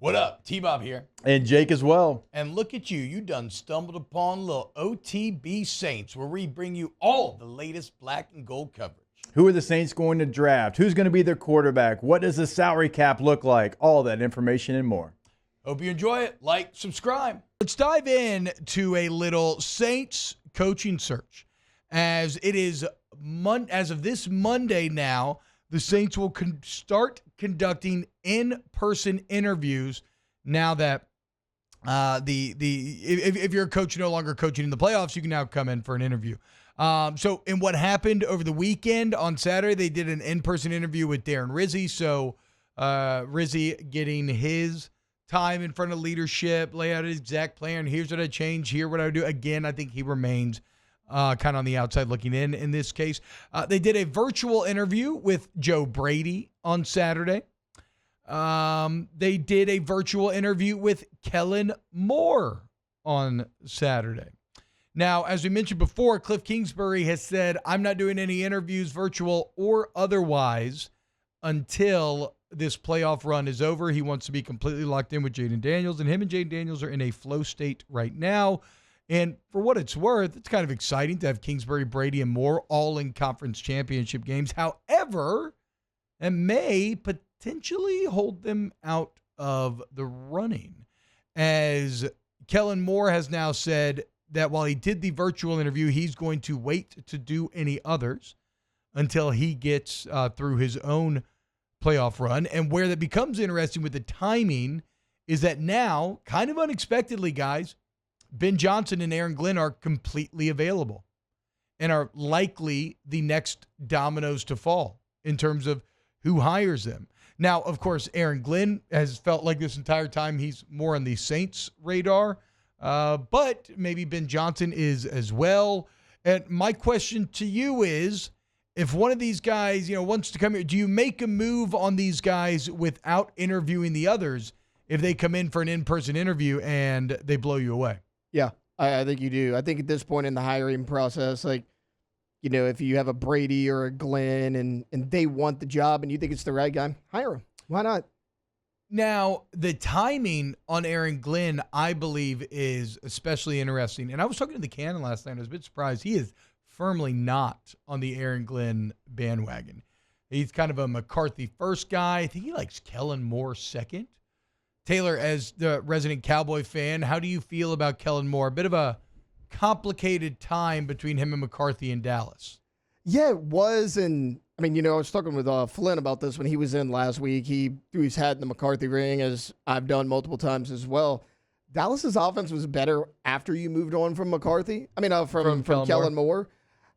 What up? T-Bob here. And Jake as well. And look at you. You done stumbled upon little OTB Saints, where we bring you all the latest black and gold coverage. Who are the Saints going to draft? Who's going to be their quarterback? What does the salary cap look like? All that information and more. Hope you enjoy it. Like, subscribe. Let's dive in to a little Saints coaching search. As it is, as of this Monday now, the Saints will start conducting in-person interviews now that if you're a coach no longer coaching in the playoffs, you can now come in for an interview. So in what happened over the weekend on Saturday, they did an in-person interview with Darren Rizzi. So Rizzi getting his time in front of leadership, lay out his exact plan. Here's what I change. Here what I would do. Again, I think he remains kind of on the outside looking in this case. They did a virtual interview with Joe Brady on Saturday. They did a virtual interview with Kellen Moore on Saturday. Now, as we mentioned before, Cliff Kingsbury has said, I'm not doing any interviews, virtual or otherwise, until this playoff run is over. He wants to be completely locked in with Jaden Daniels, and him and Jaden Daniels are in a flow state right now. And for what it's worth, it's kind of exciting to have Kingsbury, Brady, and Moore all in conference championship games. However, it may potentially hold them out of the running, as Kellen Moore has now said that while he did the virtual interview, he's going to wait to do any others until he gets through his own playoff run. And where that becomes interesting with the timing is that now, kind of unexpectedly, guys, Ben Johnson and Aaron Glenn are completely available and are likely the next dominoes to fall in terms of who hires them. Now, of course, Aaron Glenn has felt like this entire time he's more on the Saints' radar, but maybe Ben Johnson is as well. And my question to you is, if one of these guys, wants to come here, do you make a move on these guys without interviewing the others if they come in for an in-person interview and they blow you away? Yeah, I think you do. I think at this point in the hiring process, if you have a Brady or a Glenn and they want the job and you think it's the right guy, hire him. Why not? Now, the timing on Aaron Glenn, I believe, is especially interesting. And I was talking to the Cannon last night. I was a bit surprised. He is firmly not on the Aaron Glenn bandwagon. He's kind of a McCarthy first guy. I think he likes Kellen Moore second. Taylor, as the resident Cowboy fan, how do you feel about Kellen Moore? A bit of a complicated time between him and McCarthy in Dallas. Yeah, it was. And, I was talking with Flynn about this when he was in last week. He threw his hat in the McCarthy ring, as I've done multiple times as well. Dallas's offense was better after you moved on from McCarthy. From Kellen Moore.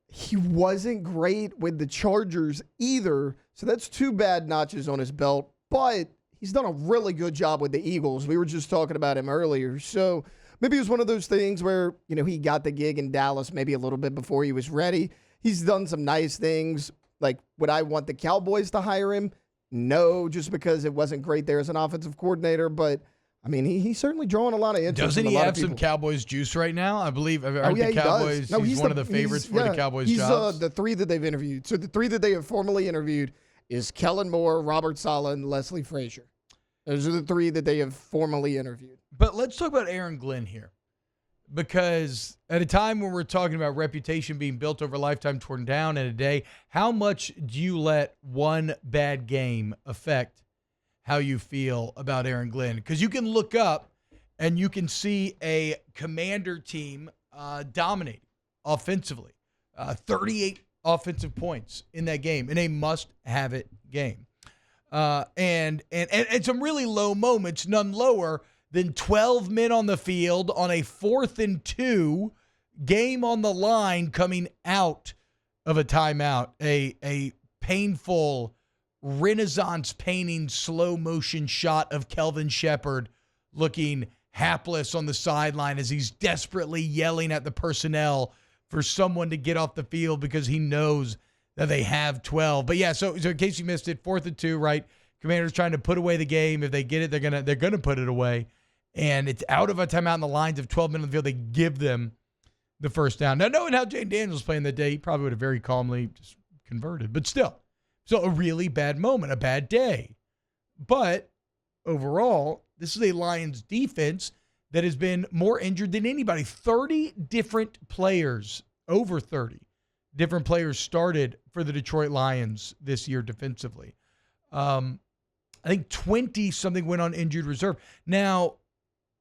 He wasn't great with the Chargers either, so that's two bad notches on his belt. But he's done a really good job with the Eagles. We were just talking about him earlier. So maybe it was one of those things where, he got the gig in Dallas maybe a little bit before he was ready. He's done some nice things. Like, would I want the Cowboys to hire him? No, just because it wasn't great there as an offensive coordinator. But, he's certainly drawing a lot of interest. Doesn't he have some Cowboys juice right now? I believe. The Cowboys, no, he's one of the favorites for the Cowboys jobs. He's the three that they've interviewed. So the three that they have formally interviewed is Kellen Moore, Robert Saleh, and Leslie Frazier. Those are the three that they have formally interviewed. But let's talk about Aaron Glenn here. Because at a time when we're talking about reputation being built over a lifetime, torn down in a day, how much do you let one bad game affect how you feel about Aaron Glenn? Because you can look up and you can see a Commander team dominating offensively. 38 offensive points in that game, in a must-have-it game. And some really low moments, none lower than 12 men on the field on a 4th and 2, game on the line coming out of a timeout. A painful Renaissance painting slow motion shot of Kelvin Shepherd looking hapless on the sideline as he's desperately yelling at the personnel for someone to get off the field because he knows that they have 12. But yeah, so in case you missed it, 4th and 2, right? Commanders trying to put away the game. If they get it, they're gonna put it away. And it's out of a timeout in the lines of 12 minutes on the field. They give them the first down. Now, knowing how Jaden Daniels was playing that day, he probably would have very calmly just converted. But still, so a really bad moment, a bad day. But overall, This is a Lions defense that has been more injured than anybody. 30 different players, over 30 different players started for the Detroit Lions this year defensively. I think 20-something went on injured reserve. Now,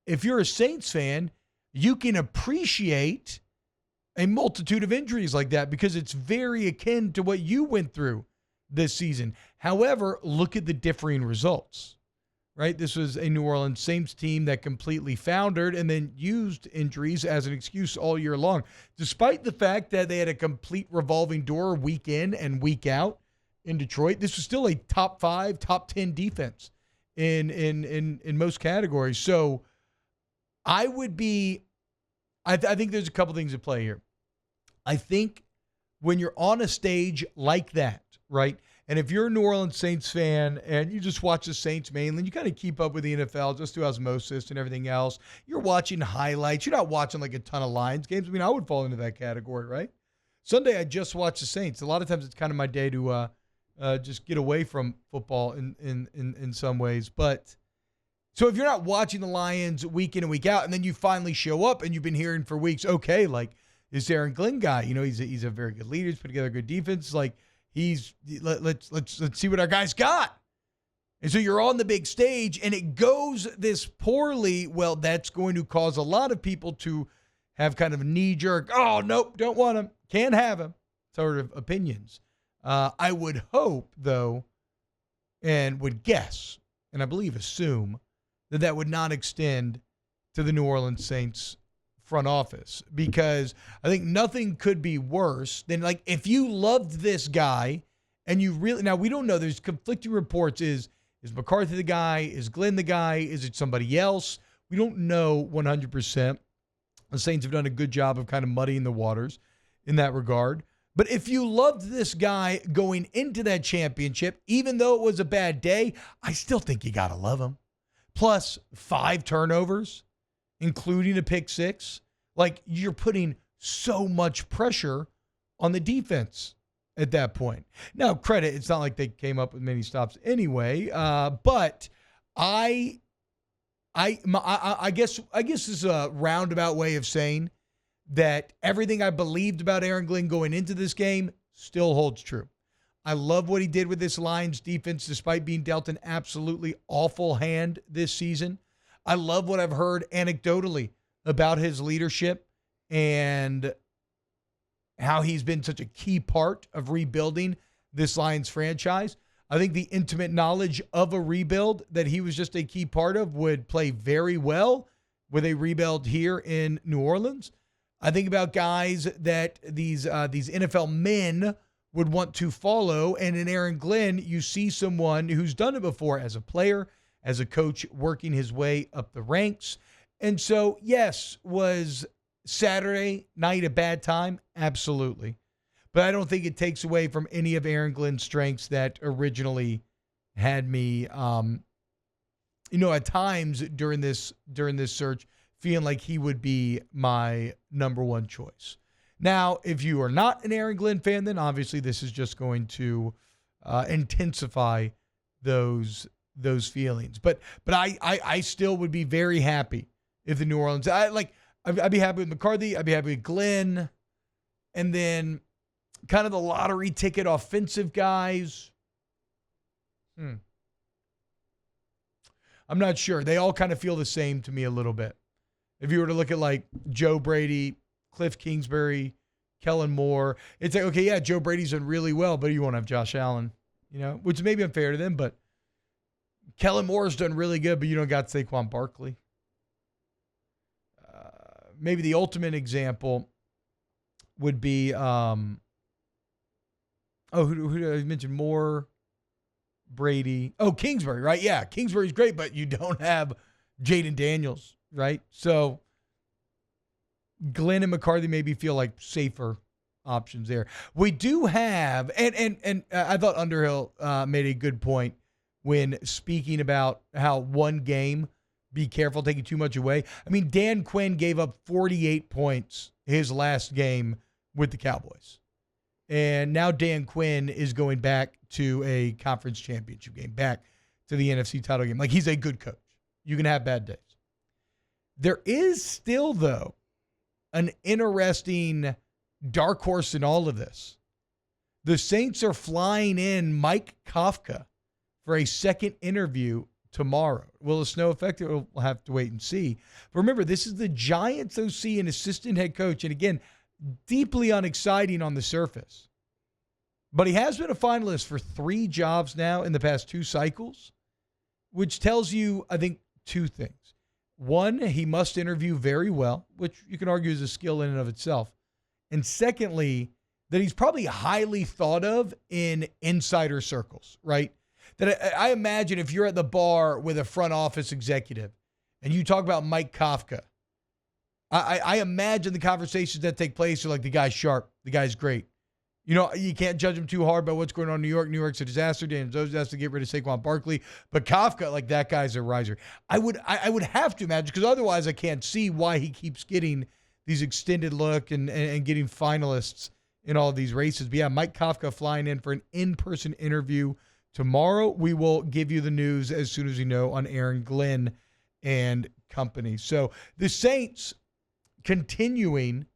if you're a Saints fan, you can appreciate a multitude of injuries like that because it's very akin to what you went through this season. However, look at the differing results, right? This was a New Orleans Saints team that completely foundered and then used injuries as an excuse all year long, despite the fact that they had a complete revolving door week in and week out in Detroit. This was still a top 5, top 10 defense in most categories. So I think there's a couple things at play here. I think when you're on a stage like that, right? And if you're a New Orleans Saints fan and you just watch the Saints mainly, you kind of keep up with the NFL just through osmosis and everything else. You're watching highlights. You're not watching like a ton of Lions games. I mean, I would fall into that category, right? Sunday, I just watch the Saints. A lot of times it's kind of my day to just get away from football in some ways. But so if you're not watching the Lions week in and week out, and then you finally show up and you've been hearing for weeks, okay, like this Aaron Glenn guy, he's a very good leader. He's put together a good defense. Like let's see what our guys got. And so you're on the big stage and it goes this poorly. Well, that's going to cause a lot of people to have kind of knee jerk, oh, nope, don't want him, can't have him, sort of opinions. I would hope, though, and would guess, and I believe assume, that would not extend to the New Orleans Saints front office, because I think nothing could be worse than, like, if you loved this guy and you really, now we don't know, there's conflicting reports. Is McCarthy the guy? Is Glenn the guy? Is it somebody else? We don't know 100%. The Saints have done a good job of kind of muddying the waters in that regard. But if you loved this guy going into that championship, even though it was a bad day, I still think you got to love him. Plus 5 turnovers, including a pick 6. Like, you're putting so much pressure on the defense at that point. Now, credit, it's not like they came up with many stops anyway, but I guess this is a roundabout way of saying that everything I believed about Aaron Glenn going into this game still holds true. I love what he did with this Lions defense despite being dealt an absolutely awful hand this season. I love what I've heard anecdotally about his leadership and how he's been such a key part of rebuilding this Lions franchise. I think the intimate knowledge of a rebuild that he was just a key part of would play very well with a rebuild here in New Orleans. I think about guys that these NFL men would want to follow, and in Aaron Glenn, you see someone who's done it before as a player, as a coach, working his way up the ranks. And so, yes, was Saturday night a bad time? Absolutely. But I don't think it takes away from any of Aaron Glenn's strengths that originally had me, at times during this search, feeling like he would be my number one choice. Now, if you are not an Aaron Glenn fan, then obviously this is just going to intensify those feelings. But I still would be very happy if the New Orleans, I'd be happy with McCarthy, I'd be happy with Glenn, and then kind of the lottery ticket offensive guys. I'm not sure. They all kind of feel the same to me a little bit. If you were to look at like Joe Brady, Cliff Kingsbury, Kellen Moore, it's like, okay, yeah, Joe Brady's done really well, but you won't have Josh Allen, which may be unfair to them, but Kellen Moore's done really good, but you don't got Saquon Barkley. Maybe the ultimate example would be, who did I mention? Moore, Brady. Oh, Kingsbury, right? Yeah, Kingsbury's great, but you don't have Jaden Daniels, right? So Glenn and McCarthy maybe feel like safer options there. We do have, and I thought Underhill made a good point when speaking about how one game, be careful taking too much away. I mean, Dan Quinn gave up 48 points his last game with the Cowboys. And now Dan Quinn is going back to a conference championship game, back to the NFC title game. Like, he's a good coach. You can have bad days. There is still, though, an interesting dark horse in all of this. The Saints are flying in Mike Kafka for a second interview tomorrow. Will the snow affect it? We'll have to wait and see. But remember, this is the Giants OC and assistant head coach. And again, deeply unexciting on the surface. But he has been a finalist for 3 jobs now in the past 2 cycles, which tells you, I think, 2 things. One, he must interview very well, which you can argue is a skill in and of itself. And secondly, that he's probably highly thought of in insider circles, right? That I imagine if you're at the bar with a front office executive and you talk about Mike Kafka, I imagine the conversations that take place are like, the guy's sharp, the guy's great. You know, you can't judge him too hard by what's going on in New York. New York's a disaster. Dan Jones has to get rid of Saquon Barkley. But Kafka, like, that guy's a riser. I would have to imagine, because otherwise I can't see why he keeps getting these extended look and getting finalists in all of these races. But yeah, Mike Kafka flying in for an in-person interview tomorrow. We will give you the news as soon as we know on Aaron Glenn and company. So the Saints continuing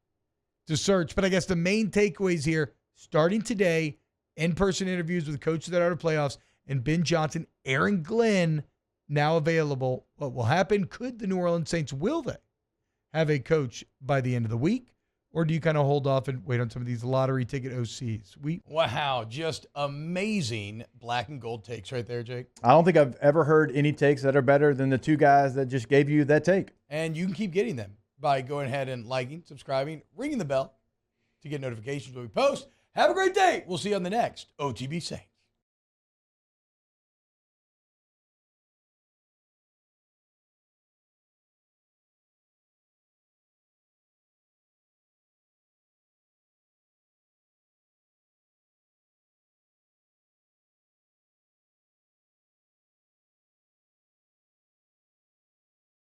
to search. But I guess the main takeaways here, starting today, in-person interviews with coaches that are out of playoffs, and Ben Johnson, Aaron Glenn, now available. What will happen? Could the New Orleans Saints, will they have a coach by the end of the week? Or do you kind of hold off and wait on some of these lottery ticket OCs? Wow, just amazing black and gold takes right there, Jake. I don't think I've ever heard any takes that are better than the 2 guys that just gave you that take. And you can keep getting them by going ahead and liking, subscribing, ringing the bell to get notifications when we post. Have a great day. We'll see you on the next OTB Saints.